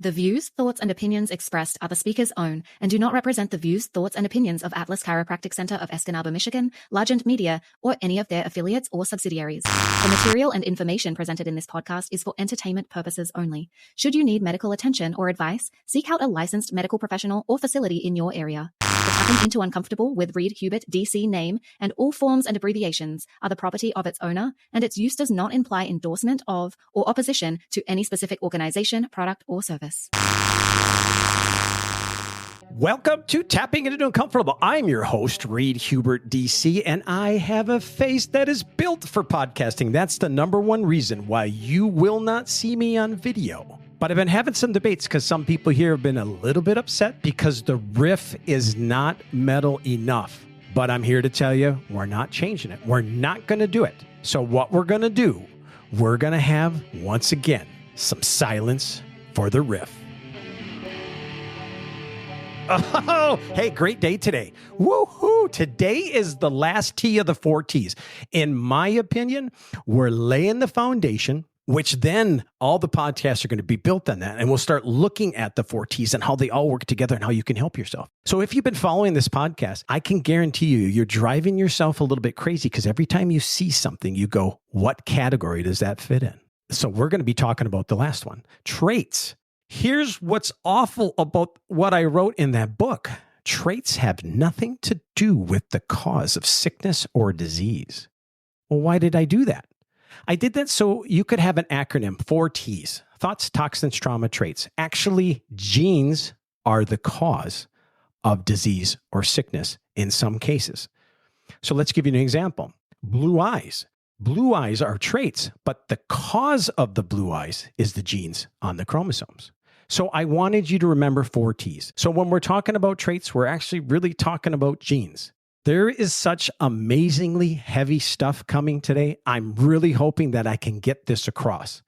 The views, thoughts, and opinions expressed are the speaker's own and do not represent the views, thoughts, and opinions of Atlas Chiropractic Center of Escanaba, Michigan, Largent Media, or any of their affiliates or subsidiaries. The material and information presented in this podcast is for entertainment purposes only. Should you need medical attention or advice, seek out a licensed medical professional or facility in your area. The Tapping Into Uncomfortable with Reade Hubert DC name and all forms and abbreviations are the property of its owner, and its use does not imply endorsement of or opposition to any specific organization, product, or service. Welcome to Tapping Into Uncomfortable. I'm your host, Reade Hubert DC, and I have a face that is built for podcasting. That's the number one reason why you will not see me on video. But I've been having some debates because some people here have been a little bit upset because the riff is not metal enough. But I'm here to tell you, we're not changing it. We're not going to do it. So what we're going to do, we're going to have, once again, some silence for the riff. Oh, hey, great day today. Woohoo! Today is the last T of the 4 T's. In my opinion, we're laying the foundation, which then all the podcasts are going to be built on that. And we'll start looking at the 4 T's and how they all work together and how you can help yourself. So if you've been following this podcast, I can guarantee you're driving yourself a little bit crazy because every time you see something, you go, what category does that fit in? So we're going to be talking about the last one, traits. Here's what's awful about what I wrote in that book. Traits have nothing to do with the cause of sickness or disease. Well, why did I do that? I did that so you could have an acronym, 4 T's, thoughts, toxins, trauma, traits. Actually, genes are the cause of disease or sickness in some cases. So let's give you an example. Blue eyes. Blue eyes are traits, but the cause of the blue eyes is the genes on the chromosomes. So I wanted you to remember 4 T's. So when we're talking about traits, we're actually really talking about genes. There is such amazingly heavy stuff coming today. I'm really hoping that I can get this across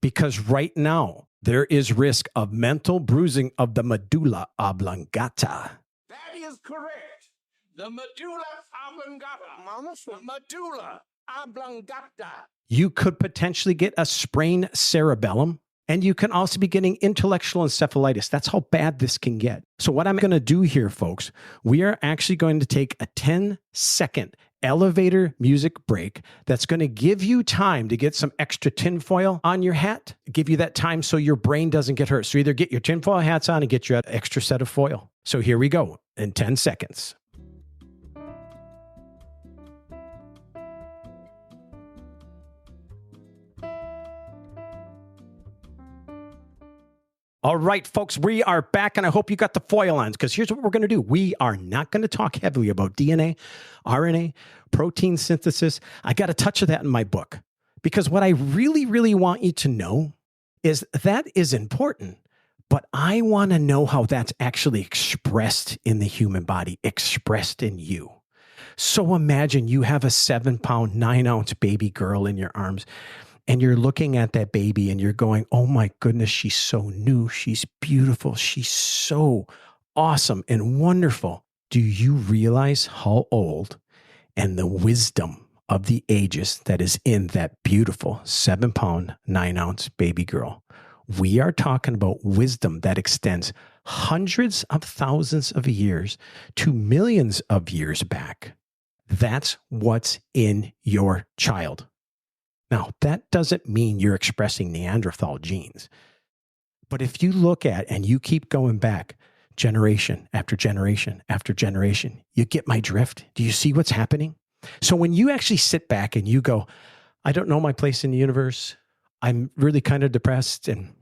because right now there is risk of mental bruising of the medulla oblongata. That is correct. The medulla oblongata. Medulla oblongata. You could potentially get a sprained cerebellum. And you can also be getting intellectual encephalitis. That's how bad this can get. So what I'm going to do here, folks, we are actually going to take a 10-second elevator music break that's going to give you time to get some extra tinfoil on your hat, give you that time so your brain doesn't get hurt. So either get your tinfoil hats on and get your extra set of foil. So here we go in 10 seconds. All right, folks, we are back, and I hope you got the foil on, because here's what we're going to do. We are not going to talk heavily about DNA, RNA, protein synthesis. I got a touch of that in my book, because what I really, really want you to know is that is important, but I want to know how that's actually expressed in the human body, expressed in you. So imagine you have a 7-pound, 9-ounce baby girl in your arms, and you're looking at that baby and you're going, oh my goodness, she's so new. She's beautiful. She's so awesome and wonderful. Do you realize how old and the wisdom of the ages that is in that beautiful 7-pound, 9-ounce baby girl? We are talking about wisdom that extends hundreds of thousands of years to millions of years back. That's what's in your child. Now, that doesn't mean you're expressing Neanderthal genes. But if you look at and you keep going back generation after generation after generation, you get my drift. Do you see what's happening? So when you actually sit back and you go, I don't know my place in the universe. I'm really kind of depressed and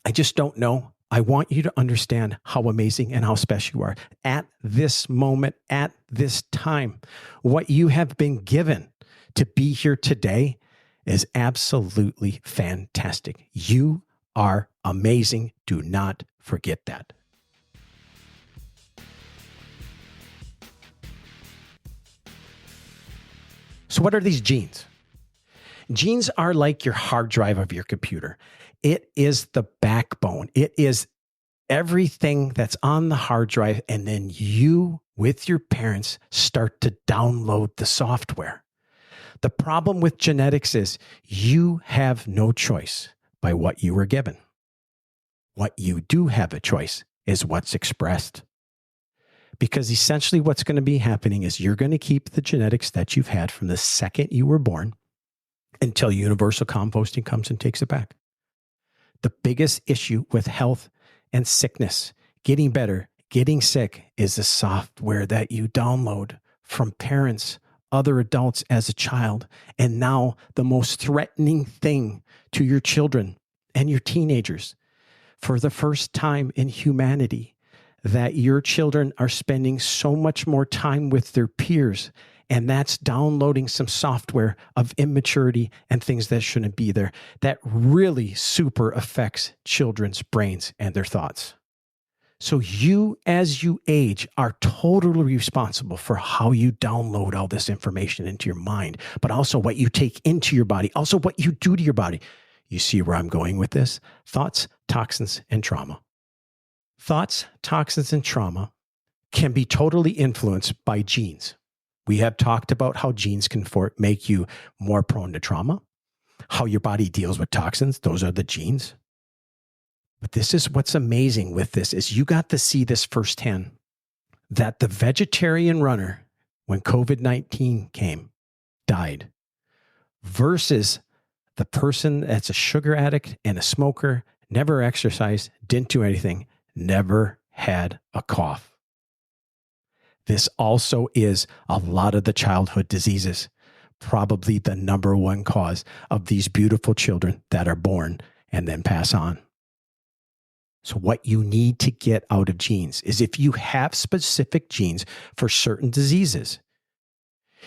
I just don't know. I want you to understand how amazing and how special you are at this moment, at this time. What you have been given to be here today is absolutely fantastic. You are amazing. Do not forget that. So what are these genes? Genes are like your hard drive of your computer. It is the backbone. It is everything that's on the hard drive. And then you, with your parents, start to download the software. The problem with genetics is you have no choice by what you were given. What you do have a choice is what's expressed. Because essentially what's going to be happening is you're going to keep the genetics that you've had from the second you were born until universal composting comes and takes it back. The biggest issue with health and sickness, getting better, getting sick, is the software that you download from parents, other adults as a child, and now the most threatening thing to your children and your teenagers. For the first time in humanity, that your children are spending so much more time with their peers, and that's downloading some software of immaturity and things that shouldn't be there. That really super affects children's brains and their thoughts. So you, as you age, are totally responsible for how you download all this information into your mind, but also what you take into your body, also what you do to your body. You see where I'm going with this? Thoughts, toxins, and trauma. Thoughts, toxins, and trauma can be totally influenced by genes. We have talked about how genes can make you more prone to trauma, how your body deals with toxins. Those are the genes. But this is what's amazing with this is you got to see this firsthand, that the vegetarian runner, when COVID-19 came, died, versus the person that's a sugar addict and a smoker, never exercised, didn't do anything, never had a cough. This also is a lot of the childhood diseases, probably the number one cause of these beautiful children that are born and then pass on. So what you need to get out of genes is if you have specific genes for certain diseases,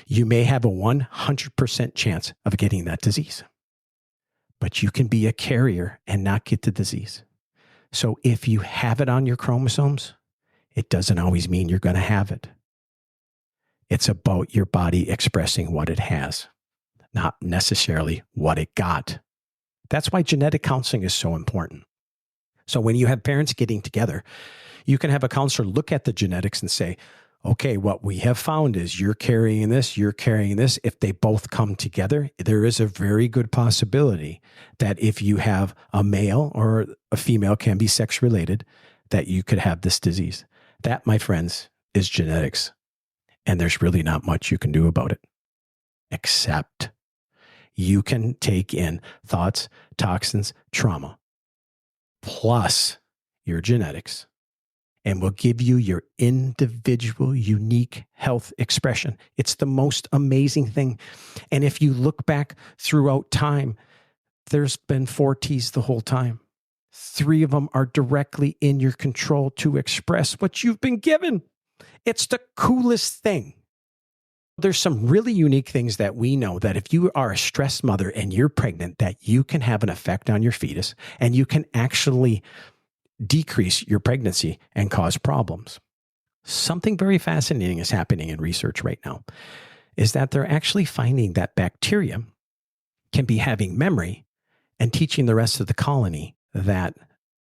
you may have a 100% chance of getting that disease. But you can be a carrier and not get the disease. So if you have it on your chromosomes, it doesn't always mean you're going to have it. It's about your body expressing what it has, not necessarily what it got. That's why genetic counseling is so important. So when you have parents getting together, you can have a counselor look at the genetics and say, okay, what we have found is you're carrying this, you're carrying this. If they both come together, there is a very good possibility that if you have a male or a female can be sex related, that you could have this disease. That, my friends, is genetics. And there's really not much you can do about it, except you can take in thoughts, toxins, trauma, plus your genetics, and will give you your individual, unique health expression. It's the most amazing thing. And if you look back throughout time, there's been 4 T's the whole time. 3 of them are directly in your control to express what you've been given. It's the coolest thing. There's some really unique things that we know that if you are a stressed mother and you're pregnant, that you can have an effect on your fetus and you can actually decrease your pregnancy and cause problems. Something very fascinating is happening in research right now, is that they're actually finding that bacteria can be having memory and teaching the rest of the colony that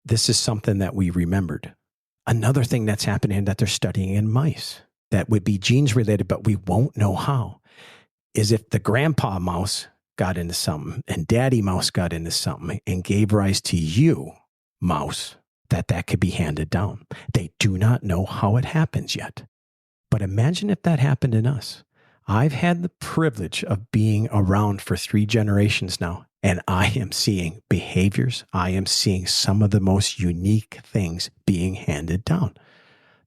this is something that we remembered. Another thing that's happening that they're studying in mice that would be genes related, but we won't know how, is if the grandpa mouse got into something and daddy mouse got into something and gave rise to you, mouse, that could be handed down. They do not know how it happens yet. But imagine if that happened in us. I've had the privilege of being around for 3 generations now, and I am seeing behaviors. I am seeing some of the most unique things being handed down.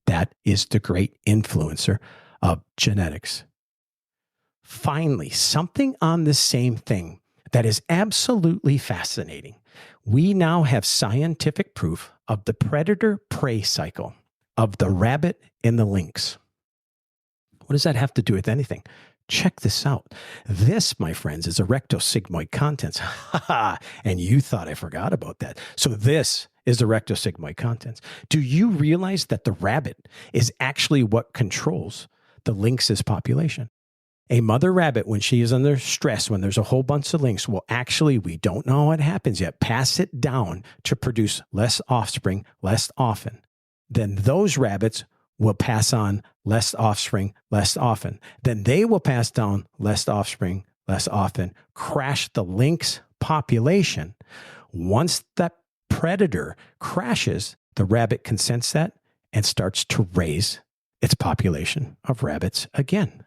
That is the great influencer of genetics. Finally, something on the same thing that is absolutely fascinating. We now have scientific proof of the predator-prey cycle of the rabbit and the lynx. What does that have to do with anything? Check this out. This, my friends, is erectosigmoid contents. And you thought I forgot about that. So this is the erectosigmoid contents. Do you realize that the rabbit is actually what controls the lynx's population? A mother rabbit, when she is under stress, when there's a whole bunch of lynx, will actually, we don't know what happens yet, pass it down to produce less offspring less often. Then those rabbits will pass on less offspring less often. Then they will pass down less offspring less often, crash the lynx population. Once that predator crashes, the rabbit can sense that and starts to raise its population of rabbits again.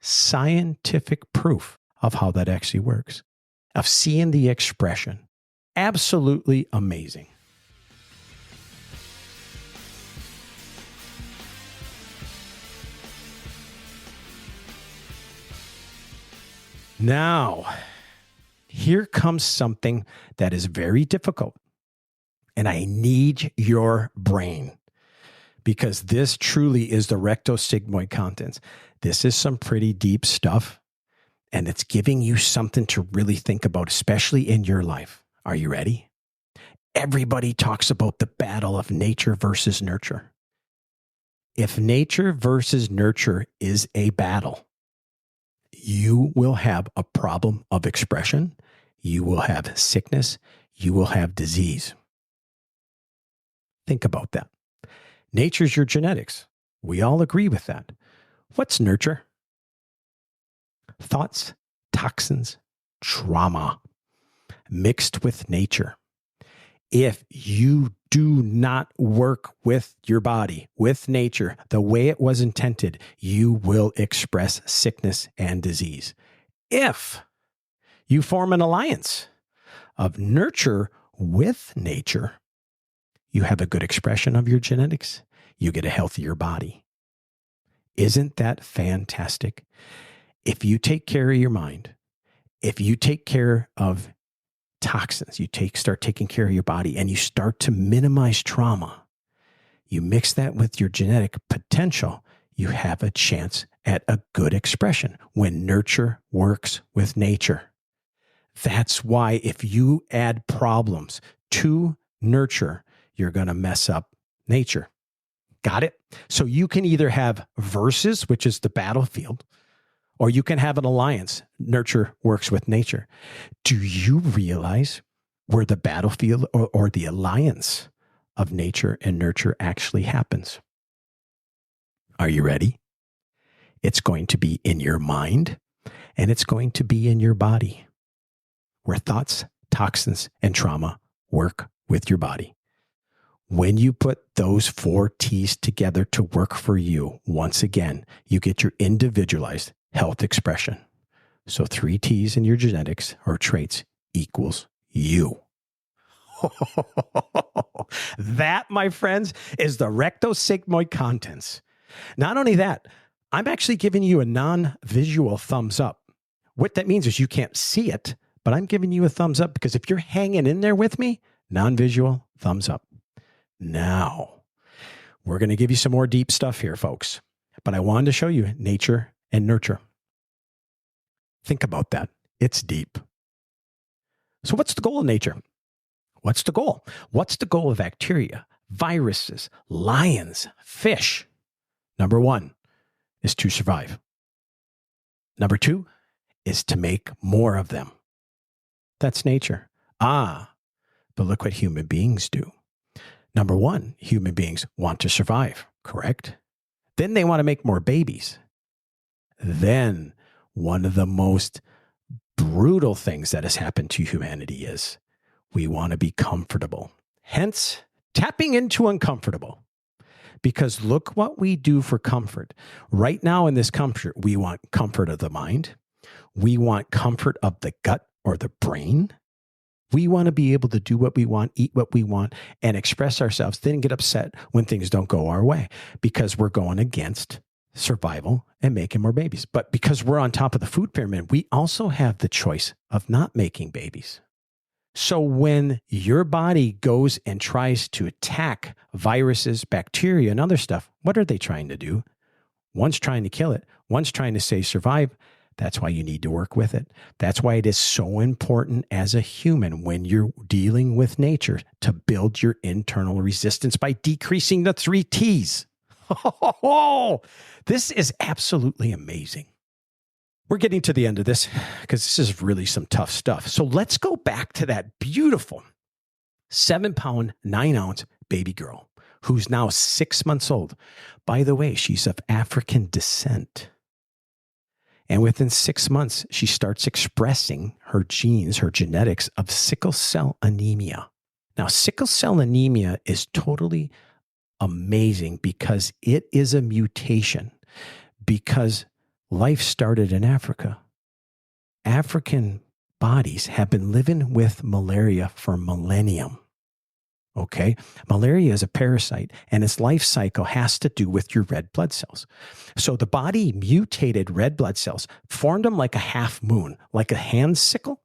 Scientific proof of how that actually works, of seeing the expression. Absolutely amazing. Now, here comes something that is very difficult, and I need your brain because this truly is the rectosigmoid contents. This is some pretty deep stuff, and it's giving you something to really think about, especially in your life. Are you ready? Everybody talks about the battle of nature versus nurture. If nature versus nurture is a battle, you will have a problem of expression. You will have sickness. You will have disease. Think about that. Nature's your genetics. We all agree with that. What's nurture? Thoughts, toxins, trauma mixed with nature. If you do not work with your body, with nature, the way it was intended, you will express sickness and disease. If you form an alliance of nurture with nature, you have a good expression of your genetics. You get a healthier body. Isn't that fantastic? If you take care of your mind, if you take care of toxins, start taking care of your body, and you start to minimize trauma, you mix that with your genetic potential, you have a chance at a good expression when nurture works with nature. That's why if you add problems to nurture, you're going to mess up nature. Got it? So you can either have versus, which is the battlefield, or you can have an alliance. Nurture works with nature. Do you realize where the battlefield or the alliance of nature and nurture actually happens? Are you ready? It's going to be in your mind, and it's going to be in your body, where thoughts, toxins, and trauma work with your body. When you put those 4 T's together to work for you, once again, you get your individualized health expression. So 3 T's in your genetics or traits equals you. That, my friends, is the rectosigmoid contents. Not only that, I'm actually giving you a non-visual thumbs up. What that means is you can't see it, but I'm giving you a thumbs up because if you're hanging in there with me, non-visual thumbs up. Now, we're going to give you some more deep stuff here, folks. But I wanted to show you nature and nurture. Think about that. It's deep. So what's the goal of nature? What's the goal? What's the goal of bacteria, viruses, lions, fish? Number 1 is to survive. Number 2 is to make more of them. That's nature. But look what human beings do. Number 1, human beings want to survive, correct? Then they want to make more babies. Then one of the most brutal things that has happened to humanity is we want to be comfortable. Hence, tapping into uncomfortable. Because look what we do for comfort. Right now in this comfort, we want comfort of the mind. We want comfort of the gut or the brain. We want to be able to do what we want, eat what we want, and express ourselves, then get upset when things don't go our way because we're going against survival and making more babies. But because we're on top of the food pyramid, we also have the choice of not making babies. So when your body goes and tries to attack viruses, bacteria, and other stuff, what are they trying to do? One's trying to kill it. One's trying to say survive. That's why you need to work with it. That's why it is so important as a human when you're dealing with nature to build your internal resistance by decreasing the 3 T's. This is absolutely amazing. We're getting to the end of this because this is really some tough stuff. So let's go back to that beautiful 7-pound, 9-ounce baby girl who's now 6 months old. By the way, she's of African descent. And within 6 months, she starts expressing her genes, her genetics of sickle cell anemia. Now, sickle cell anemia is totally amazing because it is a mutation, because life started in Africa. African bodies have been living with malaria for millennium. Okay. Malaria is a parasite, and its life cycle has to do with your red blood cells. So the body mutated red blood cells, formed them like a half moon, like a hand sickle,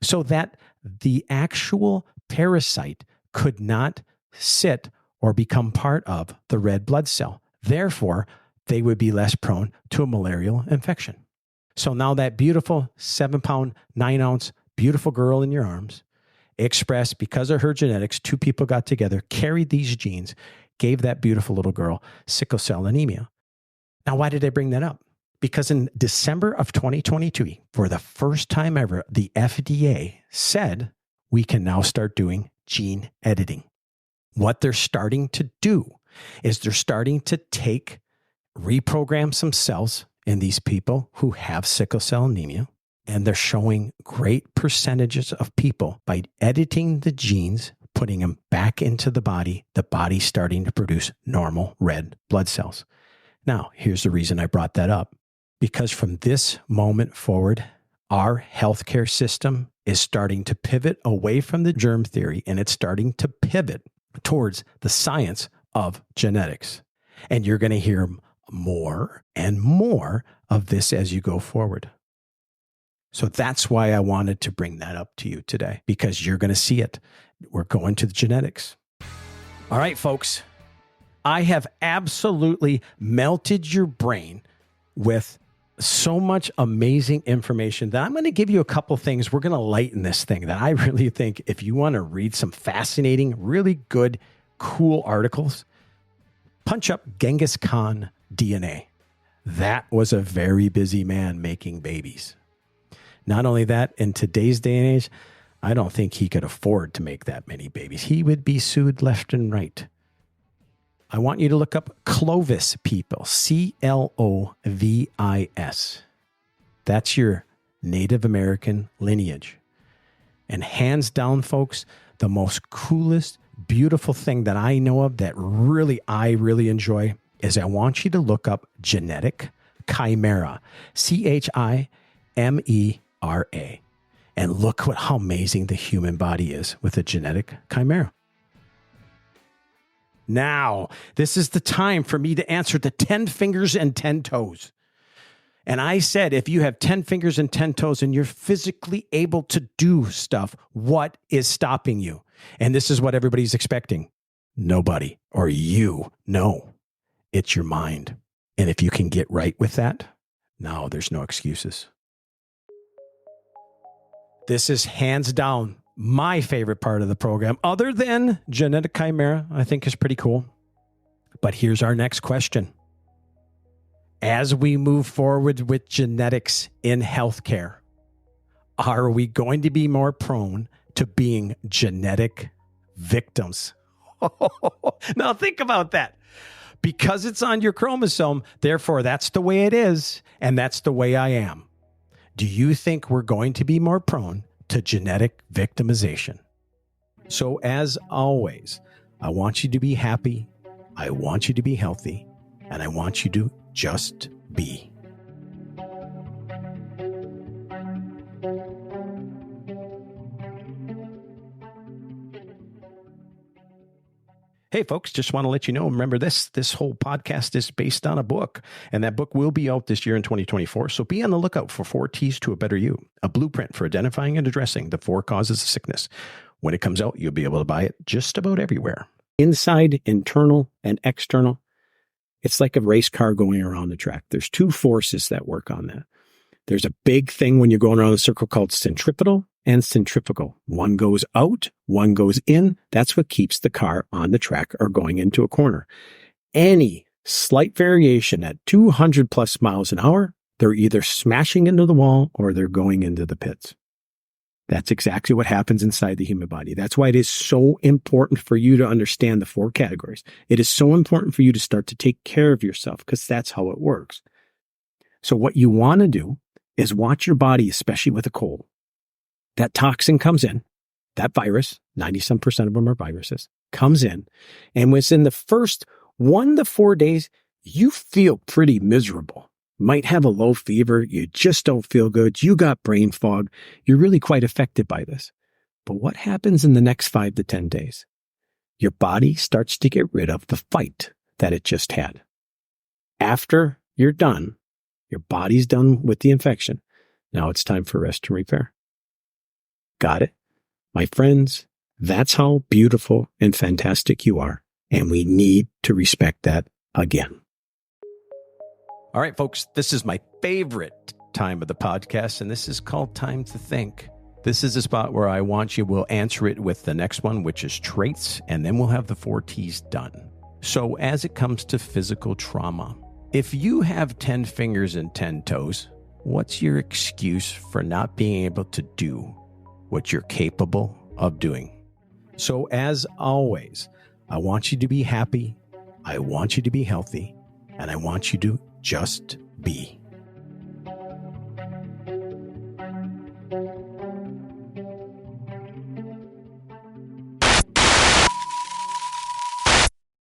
so that the actual parasite could not sit or become part of the red blood cell. Therefore, they would be less prone to a malarial infection. So now that beautiful 7-pound, 9-ounce, beautiful girl in your arms expressed, because of her genetics, 2 people got together, carried these genes, gave that beautiful little girl sickle cell anemia. Now, why did I bring that up? Because in December of 2022, for the first time ever, the FDA said we can now start doing gene editing. What they're starting to do is they're starting to reprogram some cells in these people who have sickle cell anemia. And they're showing great percentages of people by editing the genes, putting them back into the body starting to produce normal red blood cells. Now, here's the reason I brought that up. Because from this moment forward, our healthcare system is starting to pivot away from the germ theory, and it's starting to pivot towards the science of genetics. And you're going to hear more and more of this as you go forward. So that's why I wanted to bring that up to you today, because you're going to see it. We're going to the genetics. All right, folks, I have absolutely melted your brain with so much amazing information that I'm going to give you a couple things. We're going to lighten this thing that I really think, if you want to read some fascinating, really good, cool articles, punch up Genghis Khan DNA. That was a very busy man making babies. Not only that, in today's day and age, I don't think he could afford to make that many babies. He would be sued left and right. I want you to look up Clovis people, Clovis. That's your Native American lineage. And hands down, folks, the most coolest, beautiful thing that I know of that I really enjoy is I want you to look up genetic chimera, Chimera. And look how amazing the human body is with a genetic chimera. Now, this is the time for me to answer the 10 fingers and 10 toes. And I said, if you have 10 fingers and 10 toes and you're physically able to do stuff, what is stopping you? And this is what everybody's expecting. Nobody, or you. No, it's your mind. And if you can get right with that, no, there's no excuses. This is hands down my favorite part of the program, other than genetic chimera, I think is pretty cool. But here's our next question. As we move forward with genetics in healthcare, are we going to be more prone to being genetic victims? Now think about that. Because it's on your chromosome, therefore that's the way it is, and that's the way I am. Do you think we're going to be more prone to genetic victimization? So as always, I want you to be happy, I want you to be healthy, and I want you to just be. Hey, folks, just want to let you know, remember this whole podcast is based on a book, and that book will be out this year in 2024. So be on the lookout for 4 T's to a Better You, a blueprint for identifying and addressing the 4 causes of sickness. When it comes out, you'll be able to buy it just about everywhere. Inside, internal, and external. It's like a race car going around the track. There's 2 forces that work on that. There's a big thing when you're going around the circle called centripetal and centrifugal. One goes out, one goes in. That's what keeps the car on the track or going into a corner. Any slight variation at 200 plus miles an hour, they're either smashing into the wall or they're going into the pits. That's exactly what happens inside the human body. That's why it is so important for you to understand the 4 categories. It is so important for you to start to take care of yourself because that's how it works. So what you want to do is watch your body, especially with a cold. That toxin comes in, that virus, 90% of them are viruses, comes in, and within the first 1 to 4 days, you feel pretty miserable. Might have a low fever. You just don't feel good. You got brain fog. You're really quite affected by this. But what happens in the next 5 to 10 days? Your body starts to get rid of the fight that it just had. After you're done, your body's done with the infection. Now it's time for rest and repair. Got it? My friends, that's how beautiful and fantastic you are. And we need to respect that again. All right, folks, this is my favorite time of the podcast, and this is called Time to Think. This is a spot where I want you, we'll answer it with the next one, which is traits, and then we'll have the 4 T's done. So as it comes to physical trauma, if you have 10 fingers and 10 toes, what's your excuse for not being able to do what you're capable of doing? So as always, I want you to be happy, I want you to be healthy, and I want you to just be.